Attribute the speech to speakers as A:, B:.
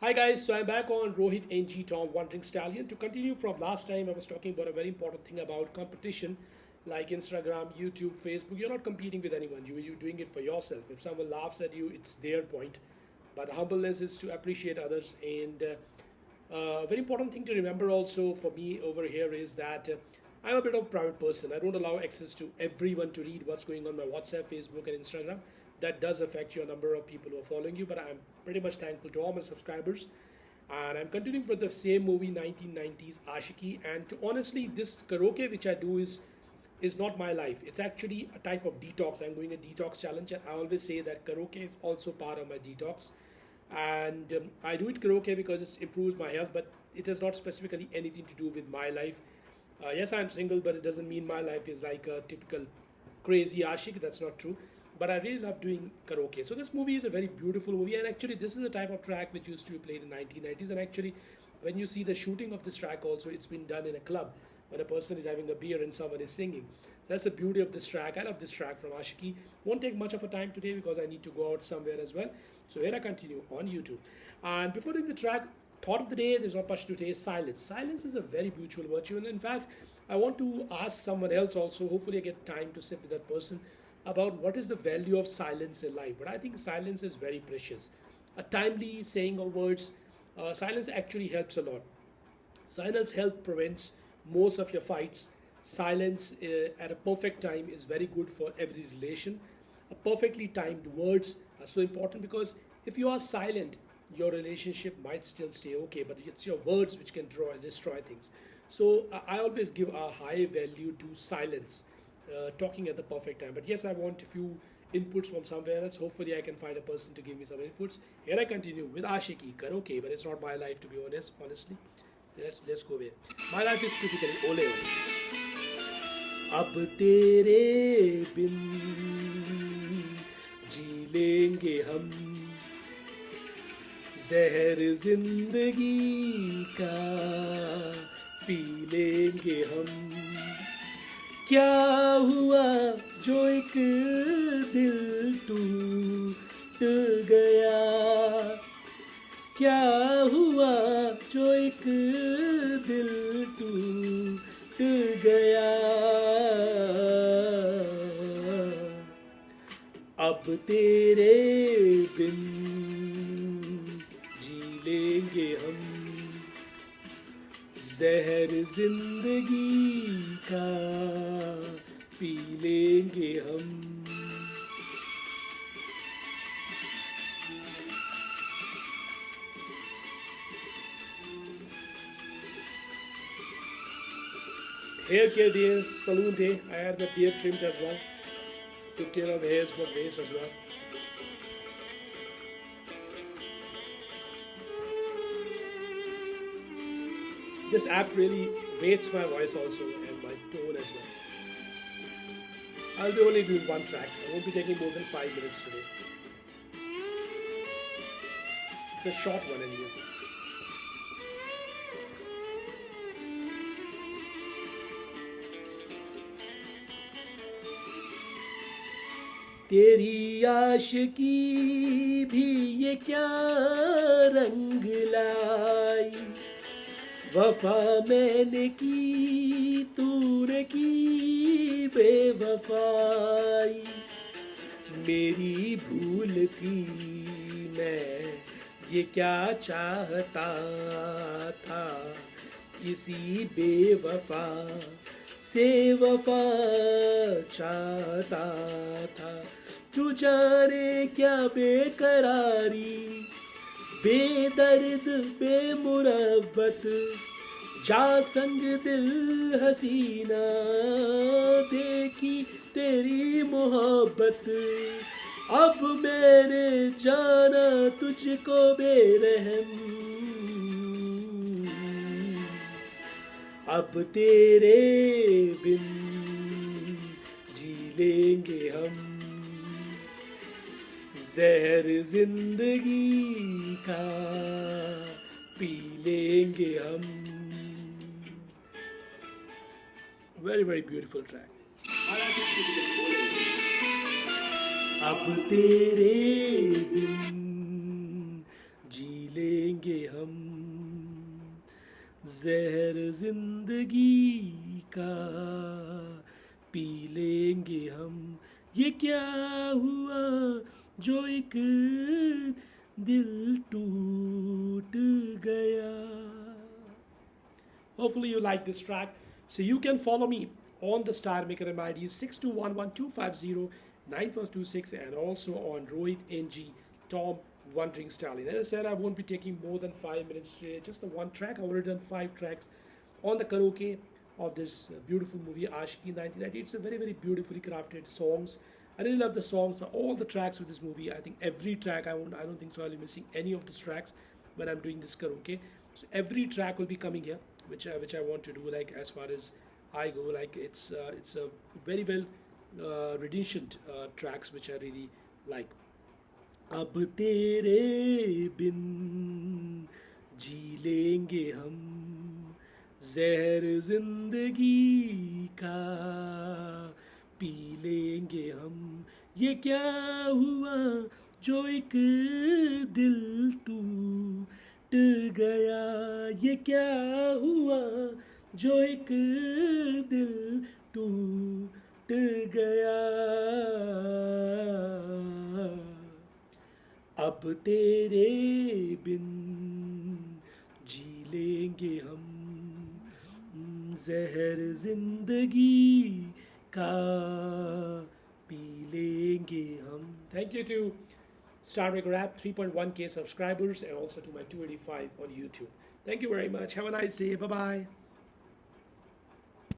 A: Hi guys, so I'm back on Rohit NG Tom Wandering Stallion. To continue from last time, I was talking about a very important thing about competition like Instagram, YouTube, Facebook. You're not competing with anyone, you're doing it for yourself. If someone laughs at you, it's their point. But humbleness is to appreciate others. And a very important thing to remember also for me over here is that I'm a bit of a private person. I don't allow access to everyone to read what's going on my WhatsApp, Facebook, and Instagram. That does affect your number of people who are following you, but I'm pretty much thankful to all my subscribers. And I'm continuing for the same movie 1990s Ashiki. And to honestly, this karaoke which I do is not my life. It's actually a type of detox. I'm doing a detox challenge, and I always say that karaoke is also part of my detox. And I do it karaoke because it improves my health, but it has not specifically anything to do with my life. Yes, I'm single, but it doesn't mean my life is like a typical crazy ashik. That's not true. But I really love doing karaoke. So this movie is a very beautiful movie, and actually, this is a type of track which used to be played in 1990s. And actually, when you see the shooting of this track, also it's been done in a club when a person is having a beer and someone is singing. That's the beauty of this track. I love this track from Ashiki. Won't take much of a time today because I need to go out somewhere as well. So here I continue on YouTube. And before doing the track, thought of the day, there's not much to say. Silence. Silence is a very beautiful virtue. And in fact, I want to ask someone else also. Hopefully, I get time to sit with that person about what is the value of silence in life. But I think silence is very precious. A timely saying of words, silence actually helps a lot. Silence help prevents most of your fights. Silence at a perfect time is very good for every relation. A perfectly timed words are so important because if you are silent, your relationship might still stay okay, but it's your words which can destroy things. So I always give a high value to silence, talking at the perfect time. But yes, I want a few inputs from somewhere else. Hopefully, I can find a person to give me some inputs. Here I continue with Ashiki karaoke, but it's not my life to be honest. Honestly, let's go away. My life is typically ole ole. अब तेरे बिन जी लेंगे हम जहर जिंदगी का P लेंगे हम क्या हुआ जो एक दिल टूट गया क्या हुआ जो एक दिल टूट गया अब तेरे बिन जी लेंगे हम जहर जिंदगी का पी लेंगे हम hair care day, saloon day. I had my beard trimmed as well. Took care of hairs for face as well. This app really rates my voice also and my tone as well. I'll be only doing one track. I won't be taking more than 5 minutes today. It's a short one, anyways. तेरी आशिकी भी ये क्या रंग लाई वफा मैंने की तूने की बेवफाई मेरी भूल थी मैं ये क्या चाहता था किसी बेवफा से वफा चाहता था तू जाने क्या बेकरारी बेदर्द बेमुरब्बत जा संग दिल हसीना देखी तेरी मोहब्बत अब मेरे जाना तुझको बेरहम अब तेरे बिन जी लेंगे हम जहर जिंदगी का पी लेंगे हम very very beautiful track. अब तेरे बिन जी लेंगे लेंगे हम जहर जिंदगी का, पी लेंगे हम। ये क्या हुआ जो एक दिल टूट गया. Hopefully you like this track. So you can follow me on the Star Maker MID 6211250946 and also on Rohit NG Tom Wandering Stallion. As I said, I won't be taking more than 5 minutes today. Just the one track. I've already done 5 tracks on the karaoke of this beautiful movie Ashiki 1990. It's a very very beautifully crafted songs. I really love the songs. All the tracks with this movie. I think every track. I don't think so I'll be missing any of these tracks when I'm doing this karaoke. So every track will be coming here, which I want to do. Like as far as I go, like it's a very well renditioned tracks which I really like. अब तेरे बिन जी लेंगे हम जहर जिंदगी का, P लेंगे हम। ये क्या हुआ जो एक दिल टूट गया, ये क्या हुआ जो एक दिल टूट गया। अब तेरे बिन जी लेंगे हम जहर जिंदगी का, पी लेंगे हम। Thank you to Star Maker Rap, 3.1K subscribers, and also to my 285 on YouTube. Thank you very much. Have a nice day. Bye bye.